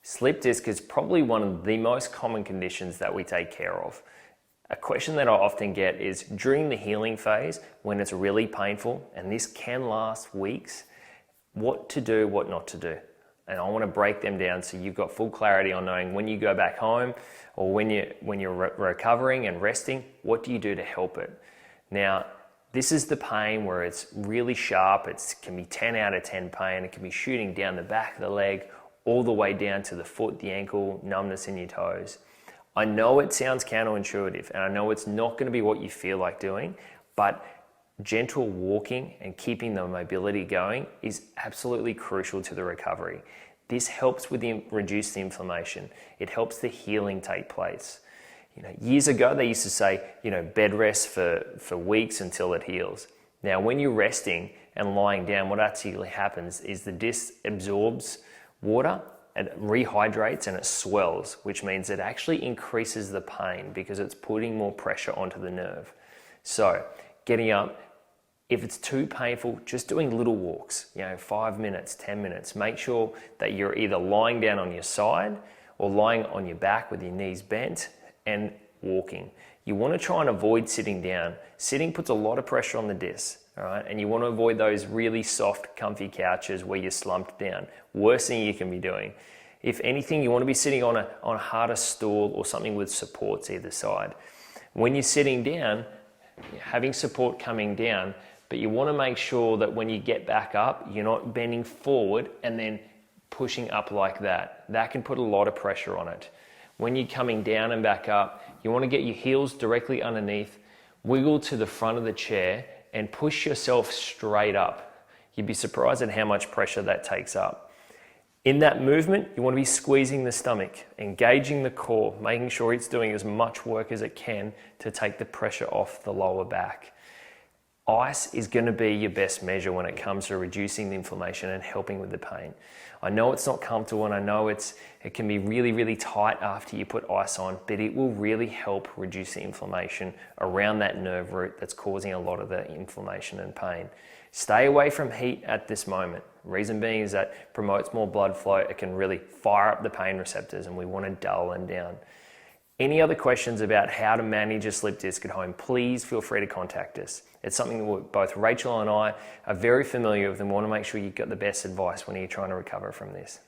Slip disc is probably one of the most common conditions that we take care of. A question that I often get is during the healing phase, when it's really painful, and this can last weeks, what to do, what not to do. And I want to break them down so you've got full clarity on knowing when you go back home or when you're recovering and resting, what do you do to help it? Now, this is the pain where it's really sharp. It can be 10 out of 10 pain. It can be shooting down the back of the leg, all the way down to the foot, the ankle, numbness in your toes. I know it sounds counterintuitive, and I know it's not going to be what you feel like doing, but gentle walking and keeping the mobility going is absolutely crucial to the recovery. This helps with reduce the inflammation. It helps the healing take place. Years ago, they used to say, bed rest for weeks until it heals. Now, when you're resting and lying down, what actually happens is the disc absorbs water, it rehydrates and it swells, which means it actually increases the pain because it's putting more pressure onto the nerve. So getting up, if it's too painful, just doing little walks, 5 minutes, 10 minutes. Make sure that you're either lying down on your side or lying on your back with your knees bent and walking. You want to try and avoid sitting down. Sitting puts a lot of pressure on the disc. All right, and you want to avoid those really soft, comfy couches where you're slumped down. Worst thing you can be doing. If anything, you want to be sitting on a harder stool or something with supports either side. When you're sitting down, having support coming down, but you want to make sure that when you get back up, you're not bending forward and then pushing up like that. That can put a lot of pressure on it. When you're coming down and back up, you want to get your heels directly underneath, wiggle to the front of the chair, and push yourself straight up. You'd be surprised at how much pressure that takes up. In that movement, you want to be squeezing the stomach, engaging the core, making sure it's doing as much work as it can to take the pressure off the lower back. Ice is going to be your best measure when it comes to reducing the inflammation and helping with the pain. I know it's not comfortable and I know it can be really, really tight after you put ice on, but it will really help reduce the inflammation around that nerve root that's causing a lot of the inflammation and pain. Stay away from heat at this moment. Reason being is that it promotes more blood flow. It can really fire up the pain receptors and we want to dull them down. Any other questions about how to manage a slip disc at home, please feel free to contact us. It's something that both Rachel and I are very familiar with and want to make sure you've got the best advice when you're trying to recover from this.